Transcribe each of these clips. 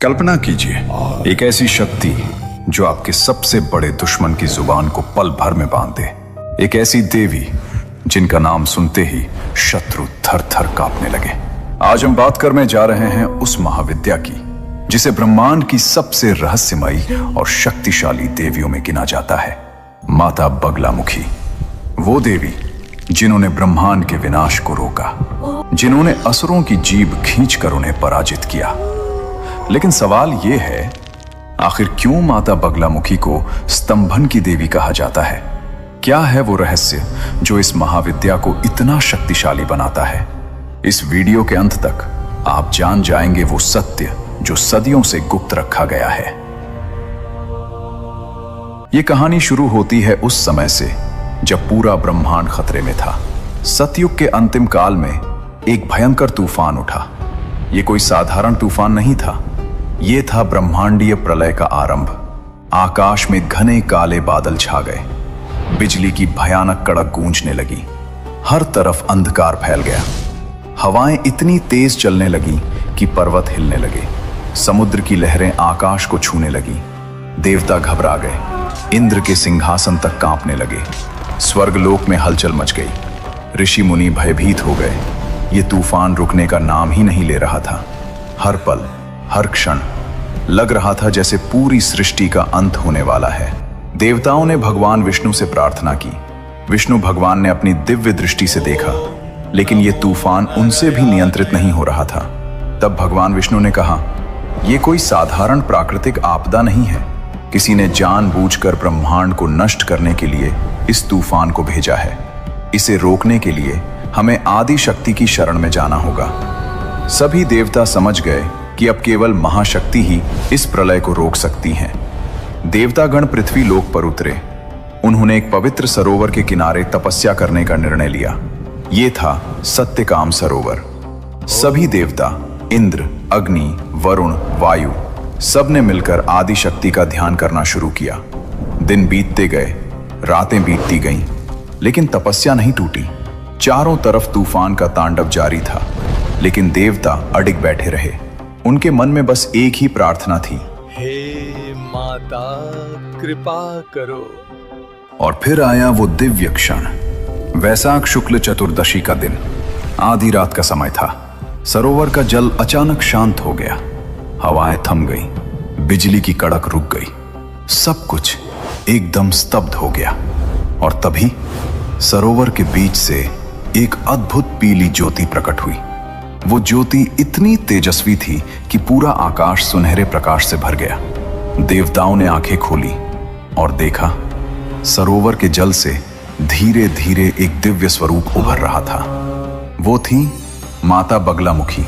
कल्पना कीजिए एक ऐसी शक्ति जो आपके सबसे बड़े दुश्मन की जुबान को पल भर में बांध दे। एक ऐसी देवी जिनका नाम सुनते ही शत्रु थर थर कांपने लगे। आज हम बात करने जा रहे हैं उस महाविद्या की जिसे ब्रह्मांड की सबसे रहस्यमयी और शक्तिशाली देवियों में गिना जाता है, माता बगलामुखी। वो देवी जिन्होंने ब्रह्मांड के विनाश को रोका, जिन्होंने असुरों की जीभ खींचकर उन्हें पराजित किया। लेकिन सवाल यह है, आखिर क्यों माता बगलामुखी को स्तंभन की देवी कहा जाता है? क्या है वो रहस्य जो इस महाविद्या को इतना शक्तिशाली बनाता है? इस वीडियो के अंत तक आप जान जाएंगे वो सत्य जो सदियों से गुप्त रखा गया है। ये कहानी शुरू होती है उस समय से जब पूरा ब्रह्मांड खतरे में था। सतयुग के अंतिम काल में एक भयंकर तूफान उठा। ये कोई साधारण तूफान नहीं था, ये था ब्रह्मांडीय प्रलय का आरंभ। आकाश में घने काले बादल छा गए, बिजली की भयानक कड़क गूंजने लगी, हर तरफ अंधकार फैल गया। हवाएं इतनी तेज चलने लगी कि पर्वत हिलने लगे, समुद्र की लहरें आकाश को छूने लगी। देवता घबरा गए, इंद्र के सिंहासन तक कांपने लगे, स्वर्गलोक में हलचल मच गई। ऋषि मुनि भयभीत हो गए। ये तूफान रुकने का नाम ही नहीं ले रहा था। हर पल, हर क्षण लग रहा था जैसे पूरी सृष्टि का अंत होने वाला है। देवताओं ने भगवान विष्णु से प्रार्थना की। विष्णु भगवान ने अपनी दिव्य दृष्टि से देखा, लेकिन यह तूफान उनसे भी नियंत्रित नहीं हो रहा था। तब भगवान विष्णु ने कहा, यह कोई साधारण प्राकृतिक आपदा नहीं है। किसी ने जानबूझकर ब्रह्मांड को नष्ट करने के लिए इस तूफान को भेजा है। इसे रोकने के लिए हमें आदि शक्ति की शरण में जाना होगा। सभी देवता समझ गए कि अब केवल महाशक्ति ही इस प्रलय को रोक सकती हैं। देवतागण पृथ्वी लोक पर उतरे। उन्होंने एक पवित्र सरोवर के किनारे तपस्या करने का निर्णय लिया। ये था सत्यकाम सरोवर। सभी देवता, इंद्र, अग्नि, वरुण, वायु, सब ने मिलकर आदि शक्ति का ध्यान करना शुरू किया। दिन बीतते गए, रातें बीतती गईं, लेकिन तपस्या नहीं टूटी। चारों तरफ तूफान का तांडव जारी था, लेकिन देवता अडिग बैठे रहे। उनके मन में बस एक ही प्रार्थना थी, हे माता कृपा करो। और फिर आया वो दिव्य क्षण। वैशाख शुक्ल चतुर्दशी का दिन, आधी रात का समय था। सरोवर का जल अचानक शांत हो गया। हवाएं थम गई, बिजली की कड़क रुक गई, सब कुछ एकदम स्तब्ध हो गया। और तभी सरोवर के बीच से एक अद्भुत पीली ज्योति प्रकट हुई। वो ज्योति इतनी तेजस्वी थी कि पूरा आकाश सुनहरे प्रकाश से भर गया। देवताओं ने आंखें खोली और देखा, सरोवर के जल से धीरे धीरे एक दिव्य स्वरूप उभर रहा था। वो थी माता बगलामुखी।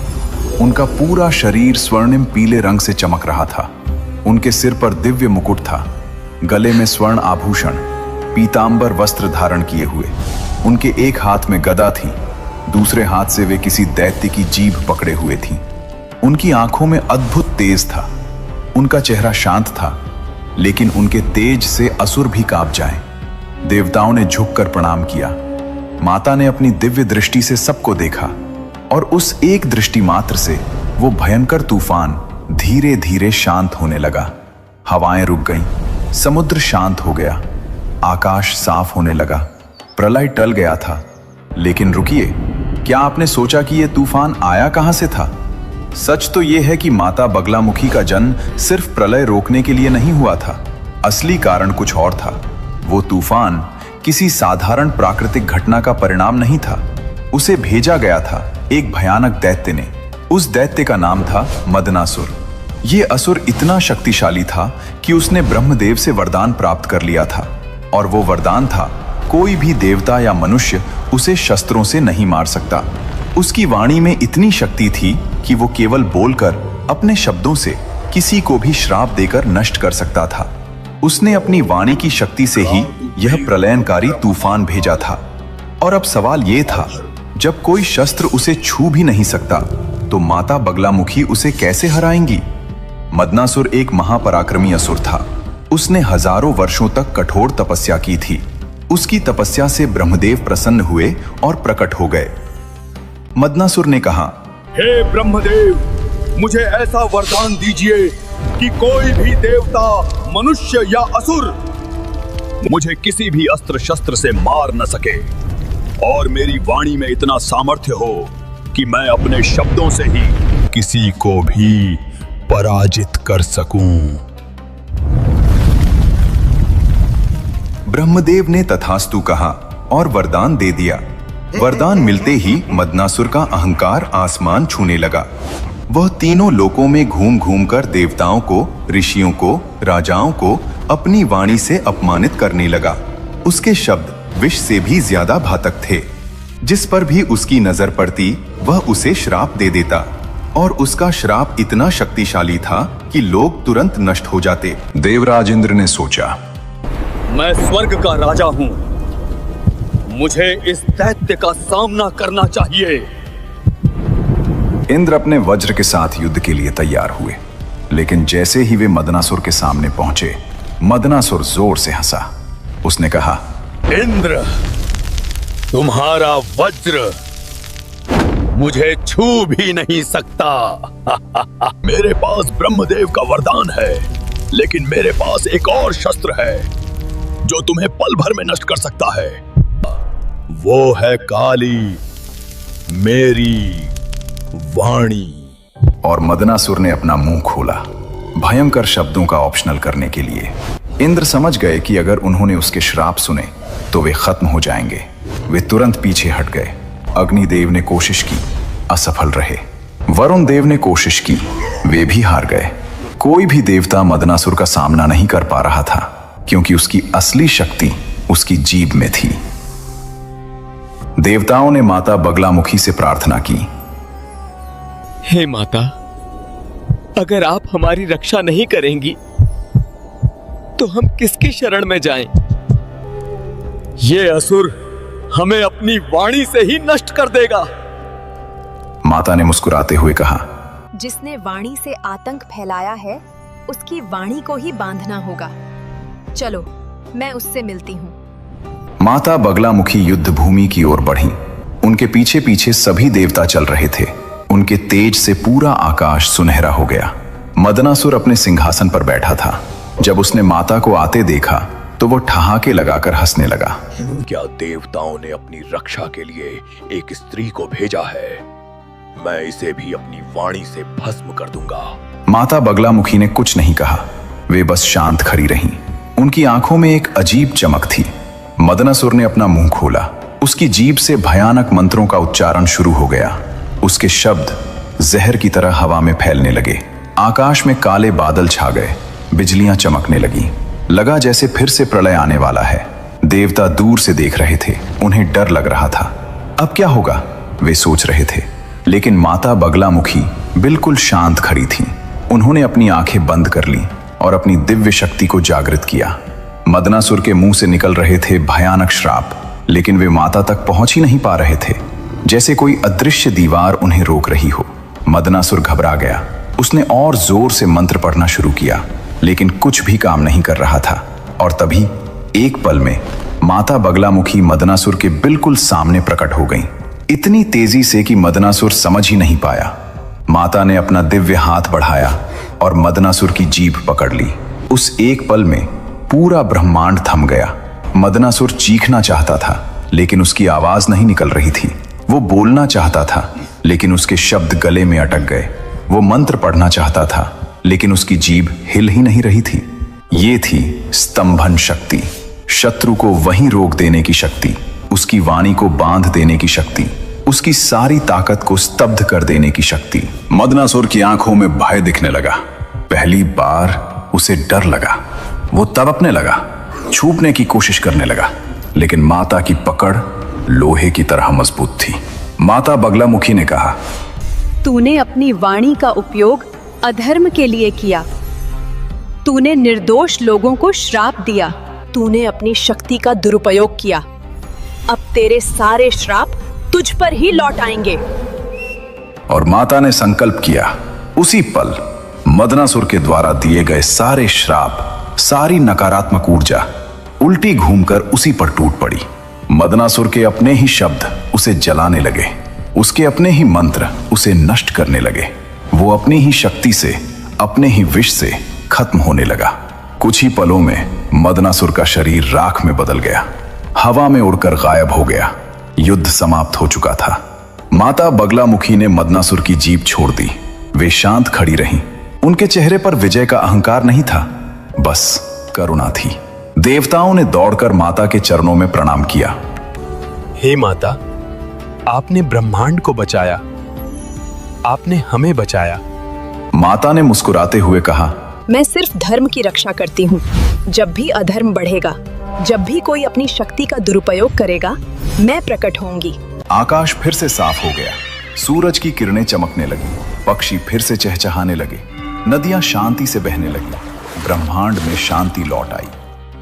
उनका पूरा शरीर स्वर्णिम पीले रंग से चमक रहा था। उनके सिर पर दिव्य मुकुट था, गले में स्वर्ण आभूषण, पीतांबर वस्त्र धारण किए हुए। उनके एक हाथ में गदा थी, दूसरे हाथ से वे किसी दैत्य की जीभ पकड़े हुए थीं। उनकी आंखों में अद्भुत तेज था। उनका चेहरा शांत था, लेकिन उनके तेज से असुर भी कांप जाएं। देवताओं ने झुककर प्रणाम किया। माता ने अपनी दिव्य दृष्टि से सबको देखा, और उस एक दृष्टि मात्र से वो भयंकर तूफान धीरे धीरे शांत होने लगा। हवाएं रुक गईं, समुद्र शांत हो गया, आकाश साफ होने लगा। प्रलय टल गया था। लेकिन रुकिए, क्या आपने सोचा कि यह तूफान आया कहां से था? सच तो यह है कि माता बगलामुखी का जन्म सिर्फ प्रलय रोकने के लिए नहीं हुआ था। असली कारण कुछ और था। वो तूफान किसी साधारण प्राकृतिक घटना का परिणाम नहीं था। उसे भेजा गया था एक भयानक दैत्य ने। उस दैत्य का नाम था मदनासुर। ये असुर इतना शक्तिशाली था कि उसने ब्रह्मदेव से वरदान प्राप्त कर लिया था, और वो वरदान था, कोई भी देवता या मनुष्य उसे शस्त्रों से नहीं मार सकता। उसकी वाणी में इतनी शक्ति थी कि वो केवल बोलकर अपने शब्दों से किसी को भी श्राप देकर नष्ट कर सकता था। उसने अपनी वाणी की शक्ति से ही यह प्रलयनकारी तूफान भेजा था। और अब सवाल ये था, जब कोई शस्त्र उसे छू भी नहीं सकता, तो माता बगलामुखी उसे कैसे हराएंगी? मदनासुर एक महापराक्रमी असुर था। उसने हजारों वर्षों तक कठोर तपस्या की थी। उसकी तपस्या से ब्रह्मदेव प्रसन्न हुए और प्रकट हो गए। मदनासुर ने कहा, हे ब्रह्मदेव, मुझे ऐसा वरदान दीजिए कि कोई भी देवता, मनुष्य या असुर मुझे किसी भी अस्त्र शस्त्र से मार न सके, और मेरी वाणी में इतना सामर्थ्य हो कि मैं अपने शब्दों से ही किसी को भी पराजित कर सकूं। ब्रह्मदेव ने तथास्तु कहा और वरदान दे दिया। वरदान मिलते ही मदनासुर का अहंकार आसमान छूने लगा। वह तीनों लोकों में घूम घूम कर देवताओं को, ऋषियों को, राजाओं को अपनी वाणी से अपमानित करने लगा। उसके शब्द विष से भी ज्यादा घातक थे। जिस पर भी उसकी नजर पड़ती वह उसे श्राप दे देता, और उसका श्राप इतना शक्तिशाली था कि लोग तुरंत नष्ट हो जाते। देवराज इंद्र ने सोचा, मैं स्वर्ग का राजा हूं, मुझे इस दैत्य का सामना करना चाहिए। इंद्र अपने वज्र के साथ युद्ध के लिए तैयार हुए, लेकिन जैसे ही वे मदनासुर के सामने पहुंचे, मदनासुर जोर से हंसा। उसने कहा, इंद्र, तुम्हारा वज्र मुझे छू भी नहीं सकता। मेरे पास ब्रह्मदेव का वरदान है, लेकिन मेरे पास एक और शस्त्र है जो तुम्हें पल भर में नष्ट कर सकता है। वो है काली, मेरी वाणी। और मदनासुर ने अपना मुंह खोला, भयंकर शब्दों का ऑप्शनल करने के लिए। इंद्र समझ गए कि अगर उन्होंने उसके श्राप सुने तो वे खत्म हो जाएंगे। वे तुरंत पीछे हट गए। अग्निदेव ने कोशिश की, असफल रहे। वरुण देव ने कोशिश की, वे भी हार गए। कोई भी देवता मदनासुर का सामना नहीं कर पा रहा था, क्योंकि उसकी असली शक्ति उसकी जीभ में थी। देवताओं ने माता बगलामुखी से प्रार्थना की, हे माता, अगर आप हमारी रक्षा नहीं करेंगी तो हम किसकी शरण में जाएं? ये असुर हमें अपनी वाणी से ही नष्ट कर देगा। माता ने मुस्कुराते हुए कहा, जिसने वाणी से आतंक फैलाया है, उसकी वाणी को ही बांधना होगा। चलो, मैं उससे मिलती हूँ। माता बगलामुखी युद्ध भूमि की ओर बढ़ी। उनके पीछे पीछे सभी देवता चल रहे थे। उनके तेज से पूरा आकाश सुनहरा हो गया। मदनासुर अपने सिंहासन पर बैठा था। जब उसने माता को आते देखा तो वो ठहाके लगाकर हंसने लगा। क्या देवताओं ने अपनी रक्षा के लिए एक स्त्री को भेजा है? मैं इसे भी अपनी वाणी से भस्म कर दूंगा। माता बगलामुखी ने कुछ नहीं कहा। वे बस शांत खड़ी रहीं। उनकी आंखों में एक अजीब चमक थी। मदनासुर ने अपना मुंह खोला। उसकी जीभ से भयानक मंत्रों का उच्चारण शुरू हो गया। उसके शब्द जहर की तरह हवा में फैलने लगे। आकाश में काले बादल छा गए। बिजलियां चमकने लगी। लगा जैसे फिर से प्रलय आने वाला है। देवता दूर से देख रहे थे। उन्हें डर लग रहा था। अब क्या होगा, वे सोच रहे थे। लेकिन माता बगलामुखी बिल्कुल शांत खड़ी थी। उन्होंने अपनी आंखें बंद कर ली और अपनी दिव्य शक्ति को जागृत किया। मदनासुर के मुंह से निकल रहे थे भयानक श्राप, लेकिन वे माता तक पहुंच ही नहीं पा रहे थे। जैसे कोई अदृश्य दीवार उन्हें रोक रही हो। मदनासुर घबरा गया। उसने और जोर से मंत्र पढ़ना शुरू किया, लेकिन कुछ भी काम नहीं कर रहा था। और तभी एक पल में माता बगलामुखी मदनासुर के बिल्कुल सामने प्रकट हो गईं। इतनी तेजी से कि मदनासुर समझ ही नहीं पाया। माता ने अपना दिव्य हाथ बढ़ाया और मदनासुर की जीभ पकड़ ली। उस एक पल में पूरा ब्रह्मांड थम गया। मदनासुर चीखना चाहता था, लेकिन उसकी आवाज नहीं निकल रही थी। वो बोलना चाहता था, लेकिन उसके शब्द गले में अटक गए। वो मंत्र पढ़ना चाहता था, लेकिन उसकी जीभ हिल ही नहीं रही थी। ये थी स्तंभन शक्ति, शत्रु को वहीं रोक देने की शक्ति, उसकी वाणी को बांध देने की शक्ति, उसकी सारी ताकत को स्तब्ध कर देने की शक्ति। मदनासुर की आंखों में भय दिखने लगा। पहली बार उसे डर लगा। वो तड़पने लगा, छूटने की कोशिश करने लगा, लेकिन माता की पकड़ लोहे की तरह मजबूत थी। माता बगलामुखी ने कहा, तूने अपनी वाणी का उपयोग अधर्म के लिए किया। तूने निर्दोष लोगों को श्राप दिया। तूने अपनी शक्ति का दुरुपयोग किया। अब तेरे सारे श्राप तुझ पर ही लौट आएंगे। और माता ने संकल्प किया। उसी पल मदनासुर के द्वारा दिए गए सारे श्राप, सारी नकारात्मक ऊर्जा उल्टी घूमकर उसी पर टूट पड़ी। मदनासुर के अपने ही शब्द उसे जलाने लगे। उसके अपने ही मंत्र उसे नष्ट करने लगे। वो अपनी ही शक्ति से, अपने ही विष से खत्म होने लगा। कुछ ही पलों में मदनासुर का शरीर राख में बदल गया, हवा में उड़कर गायब हो गया। युद्ध समाप्त हो चुका था। माता बगलामुखी ने मदनासुर की जीभ छोड़ दी। वे शांत खड़ी रहीं। उनके चेहरे पर विजय का अहंकार नहीं था, बस करुणा थी। देवताओं ने दौड़कर माता के चरणों में प्रणाम किया। हे माता, आपने ब्रह्मांड को बचाया, आपने हमें बचाया। माता ने मुस्कुराते हुए कहा, मैं सिर्फ धर्म की रक्षा करती हूँ। जब भी अधर्म बढ़ेगा, जब भी कोई अपनी शक्ति का दुरुपयोग करेगा, मैं प्रकट होंगी। आकाश फिर से साफ हो गया। सूरज की किरणें चमकने लगी, पक्षी फिर से चहचहाने लगे, नदियां शांति से बहने लगी, ब्रह्मांड में शांति लौट आई।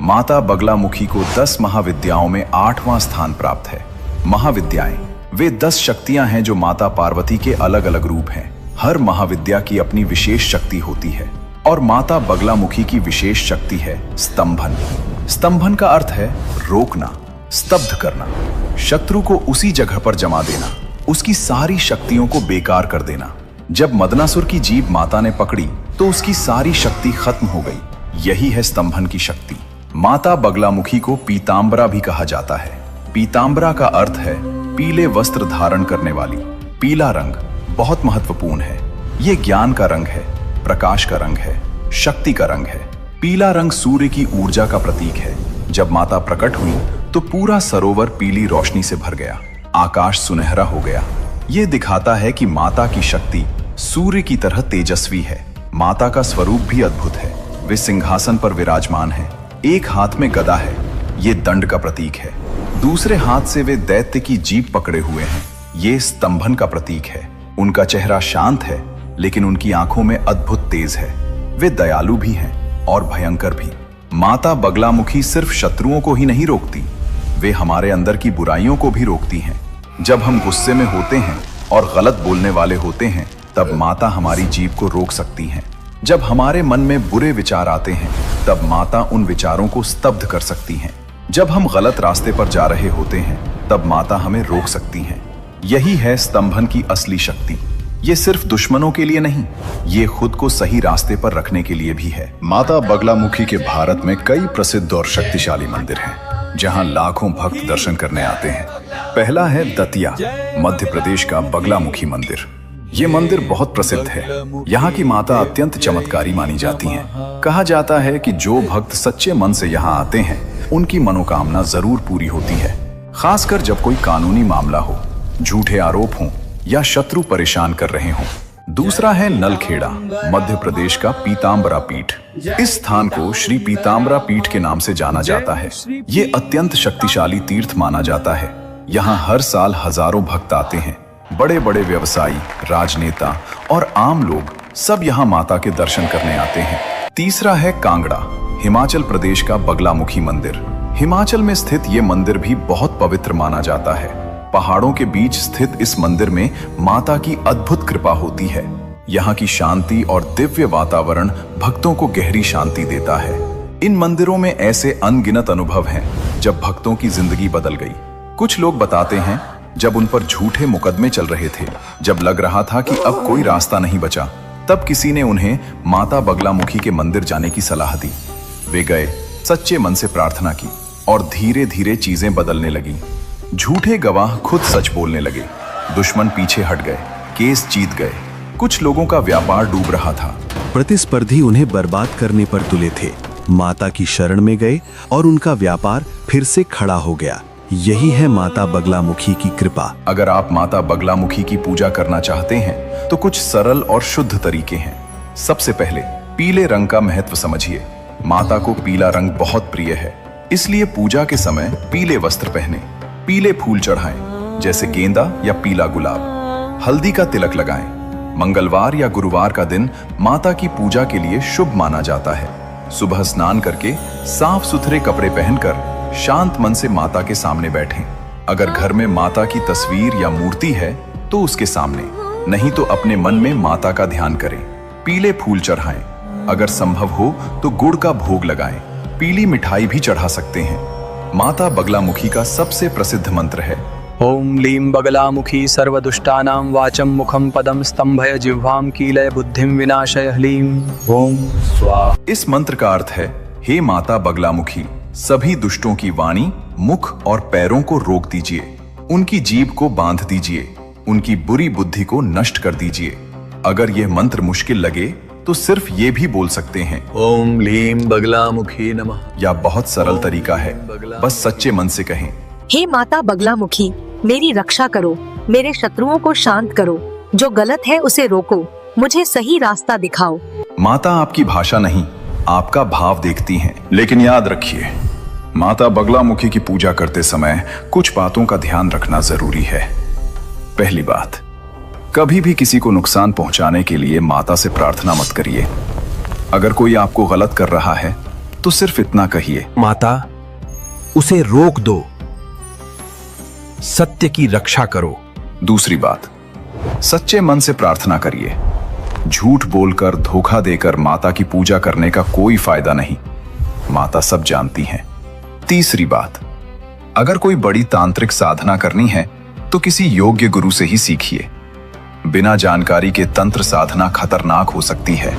माता बगलामुखी को 10 महाविद्याओं में 8वां स्थान प्राप्त है। महाविद्याएं वे 10 शक्तियां हैं जो माता पार्वती के अलग अलग रूप हैं। हर महाविद्या की अपनी विशेष शक्ति होती है और माता बगलामुखी की विशेष शक्ति है स्तंभन। स्तंभन का अर्थ है रोकना, स्तब्ध करना, शत्रु को उसी जगह पर जमा देना, उसकी सारी शक्तियों को बेकार कर देना। जब मदनासुर की जीभ माता ने पकड़ी तो उसकी सारी शक्ति खत्म हो गई। यही है स्तंभन की शक्ति। माता बगलामुखी को पीतांबरा भी कहा जाता है। पीतांबरा का अर्थ है पीले वस्त्र धारण करने वाली। पीला रंग बहुत महत्वपूर्ण है। ये ज्ञान का रंग है, प्रकाश का रंग है, शक्ति का रंग है। पीला रंग सूर्य की ऊर्जा का प्रतीक है। जब माता प्रकट हुई तो पूरा सरोवर पीली रोशनी से भर गया, आकाश सुनहरा हो गया। ये दिखाता है कि माता की शक्ति सूर्य की तरह तेजस्वी है। माता का स्वरूप भी अद्भुत है। वे सिंहासन पर विराजमान है। एक हाथ में गदा है, ये दंड का प्रतीक है। दूसरे हाथ से वे दैत्य की जीभ पकड़े हुए हैं, ये स्तंभन का प्रतीक है। उनका चेहरा शांत है, लेकिन उनकी आंखों में अद्भुत तेज है। वे दयालु भी हैं और भयंकर भी। माता बगलामुखी सिर्फ शत्रुओं को ही नहीं रोकती, वे हमारे अंदर की बुराइयों को भी रोकती हैं। जब हम गुस्से में होते हैं और गलत बोलने वाले होते हैं, तब माता हमारी जीभ को रोक सकती हैं। जब हमारे मन में बुरे विचार आते हैं, तब माता उन विचारों को स्तब्ध कर सकती हैं। जब हम गलत रास्ते पर जा रहे होते हैं, तब माता हमें रोक सकती हैं। यही है स्तंभन की असली शक्ति। ये सिर्फ दुश्मनों के लिए नहीं, ये खुद को सही रास्ते पर रखने के लिए भी है। माता बगलामुखी के भारत में कई प्रसिद्ध और शक्तिशाली मंदिर हैं, जहां लाखों भक्त दर्शन करने आते हैं। पहला है दतिया, मध्य प्रदेश का बगलामुखी मंदिर। ये मंदिर बहुत प्रसिद्ध है। यहाँ की माता अत्यंत चमत्कारी मानी जाती हैं। कहा जाता है कि जो भक्त सच्चे मन से यहाँ आते हैं, उनकी मनोकामना जरूर पूरी होती है। खासकर जब कोई कानूनी मामला हो, झूठे आरोप हों या शत्रु परेशान कर रहे हों। दूसरा है नलखेड़ा, मध्य प्रदेश का पीतांबरा पीठ। इस स्थान को श्री पीतांबरा पीठ के नाम से जाना जाता है। ये अत्यंत शक्तिशाली तीर्थ माना जाता है। यहाँ हर साल हजारों भक्त आते हैं। बड़े बड़े व्यवसायी, राजनेता और आम लोग सब यहाँ माता के दर्शन करने आते हैं। तीसरा है कांगड़ा, हिमाचल प्रदेश का बगलामुखी मंदिर। हिमाचल में स्थित ये मंदिर भी बहुत पवित्र माना जाता है। पहाड़ों के बीच स्थित इस मंदिर में माता की अद्भुत कृपा होती है। यहाँ की शांति और दिव्य वातावरण भक्तों को गहरी शांति देता है। इन मंदिरों में ऐसे अनगिनत अनुभव हैं जब भक्तों की जिंदगी बदल गई। कुछ लोग बताते हैं जब उन पर झूठे मुकदमे चल रहे थे, जब लग रहा था कि अब कोई रास्ता नहीं बचा, तब किसी ने उन्हें माता बगलामुखी के मंदिर जाने की सलाह दी। वे गए, सच्चे मन से प्रार्थना की और धीरे धीरे चीजें बदलने लगी। झूठे गवाह खुद सच बोलने लगे, दुश्मन पीछे हट गए, केस जीत गए। कुछ लोगों का व्यापार डूब रहा था। प्रतिस्पर्धी उन्हें बर्बाद करने पर तुले थे। माता की शरण में गए और उनका व्यापार फिर से खड़ा हो गया। यही है माता बगलामुखी की कृपा। अगर आप माता बगलामुखी की पूजा करना चाहते हैं तो कुछ सरल और शुद्ध तरीके हैं। सबसे पहले पीले रंग का महत्व समझिए। माता को पीला रंग बहुत प्रिय है, इसलिए पूजा के समय पीले वस्त्र पहने, पीले फूल चढ़ाएं, जैसे गेंदा या पीला गुलाब। हल्दी का तिलक लगाएं। मंगलवार या गुरुवार का दिन माता की पूजा के लिए शुभ माना जाता है। सुबह स्नान करके साफ सुथरे कपड़े पहनकर शांत मन से माता के सामने बैठें। अगर घर में माता की तस्वीर या मूर्ति है तो उसके सामने, नहीं तो अपने मन में माता का ध्यान करें। पीले फूल चढ़ाएं। अगर संभव हो तो गुड़ का भोग लगाएं। पीली मिठाई भी चढ़ा सकते हैं। माता बगलामुखी का सबसे प्रसिद्ध मंत्र है ओम लीं बगलामुखी सर्वदुष्टानां वाचं मुखं पदं स्तंभय जिह्वां कीलय बुद्धिं विनाशय ह्लीं ओम स्वाहा। इस मंत्र का अर्थ है, हे माता बगलामुखी, सभी दुष्टों की वाणी, मुख और पैरों को रोक दीजिए, उनकी जीभ को बांध दीजिए, उनकी बुरी बुद्धि को नष्ट कर दीजिए। अगर यह मंत्र मुश्किल लगे तो सिर्फ ये भी बोल सकते हैं, ओम लीं बगलामुखी नमः। या बहुत सरल तरीका है, बस सच्चे मन से कहें, हे माता बगलामुखी, मेरी रक्षा करो, मेरे शत्रुओं को शांत करो, जो गलत है उसे रोको, मुझे सही रास्ता दिखाओ। माता आपकी भाषा नहीं, आपका भाव देखती हैं। लेकिन याद रखिए, माता बगलामुखी की पूजा करते समय कुछ बातों का ध्यान रखना जरूरी है। पहली बात, कभी भी किसी को नुकसान पहुंचाने के लिए माता से प्रार्थना मत करिए। अगर कोई आपको गलत कर रहा है तो सिर्फ इतना कहिए, माता उसे रोक दो, सत्य की रक्षा करो। दूसरी बात, सच्चे मन से प्रार्थना करिए। झूठ बोलकर, धोखा देकर माता की पूजा करने का कोई फायदा नहीं, माता सब जानती हैं। तीसरी बात, अगर कोई बड़ी तांत्रिक साधना करनी है तो किसी योग्य गुरु से ही सीखिए। बिना जानकारी के तंत्र साधना खतरनाक हो सकती है।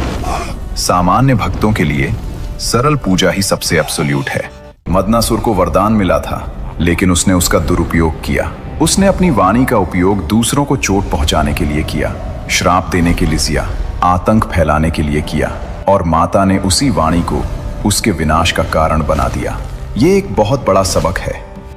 सामान्य भक्तों के लिए सरल पूजा ही सबसे एब्सोल्यूट है। मदनासुर को वरदान मिला था, लेकिन उसने उसका दुरुपयोग किया। उसने अपनी वाणी का उपयोग दूसरों को चोट पहुंचाने के लिए किया, श्राप देने के लिए किया, आतंक फैलाने के लिए किया, और माता ने उसी वाणी को उसके विनाश का कारण बना दिया। ये एक बहुत बड़ा सबक है।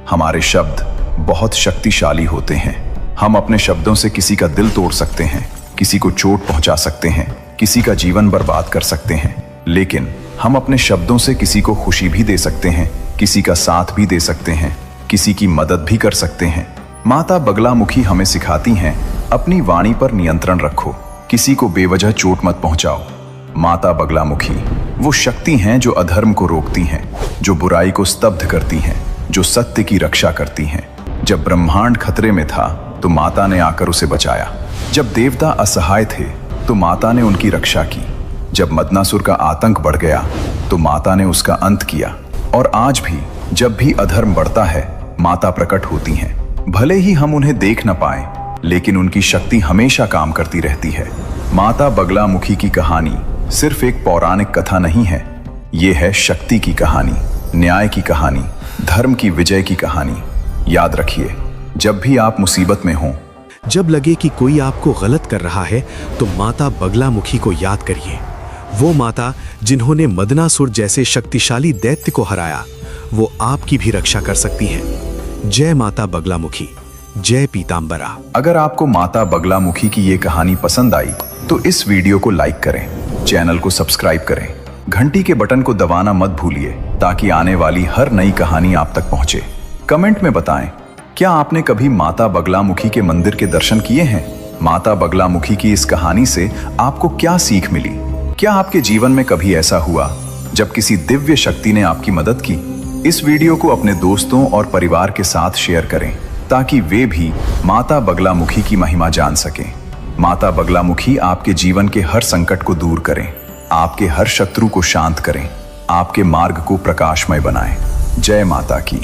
हमारे शब्द बहुत शक्तिशाली होते हैं। हम अपने शब्दों से किसी का दिल तोड़ सकते हैं, किसी को चोट पहुंचा सकते हैं, किसी का जीवन बर्बाद कर सकते हैं। लेकिन हम अपने शब्दों से किसी को खुशी भी दे सकते हैं, किसी का साथ भी दे सकते हैं, किसी की मदद भी कर सकते हैं। माता बगलामुखी हमें सिखाती हैं, अपनी वाणी पर नियंत्रण रखो, किसी को बेवजह चोट मत पहुंचाओ। माता बगलामुखी वो शक्ति हैं जो अधर्म को रोकती हैं, जो बुराई को स्तब्ध करती हैं, जो सत्य की रक्षा करती हैं। जब ब्रह्मांड खतरे में था तो माता ने आकर उसे बचाया। जब देवता असहाय थे तो माता ने उनकी रक्षा की। जब मदनासुर का आतंक बढ़ गया तो माता ने उसका अंत किया। और आज भी जब भी अधर्म बढ़ता है, माता प्रकट होती हैं। भले ही हम उन्हें देख न पाए, लेकिन उनकी शक्ति हमेशा काम करती रहती है। माता बगलामुखी की कहानी सिर्फ एक पौराणिक कथा नहीं है, ये है शक्ति की कहानी, न्याय की कहानी, धर्म की विजय की कहानी। याद रखिए, जब भी आप मुसीबत में हों, जब लगे कि कोई आपको गलत कर रहा है, तो माता बगलामुखी को याद करिए। वो माता जिन्होंने मदनासुर जैसे शक्तिशाली दैत्य को हराया, वो आपकी भी रक्षा कर सकती हैं। जय माता बगलामुखी, जय पीतांबरा। अगर आपको माता बगलामुखी की ये कहानी पसंद आई तो इस वीडियो को लाइक करें, चैनल को सब्सक्राइब करें, घंटी के बटन को दबाना मत भूलिए ताकि आने वाली हर नई कहानी आप तक पहुंचे। कमेंट में बताएं, क्या आपने कभी माता बगलामुखी के मंदिर के दर्शन किए हैं? माता बगलामुखी की इस कहानी से आपको क्या सीख मिली? क्या आपके जीवन में कभी ऐसा हुआ जब किसी दिव्य शक्ति ने आपकी मदद की? इस वीडियो को अपने दोस्तों और परिवार के साथ शेयर करें ताकि वे भी माता बगलामुखी की महिमा जान सकें। माता बगलामुखी आपके जीवन के हर संकट को दूर करें, आपके हर शत्रु को शांत करें, आपके मार्ग को प्रकाशमय बनाएं। जय माता की।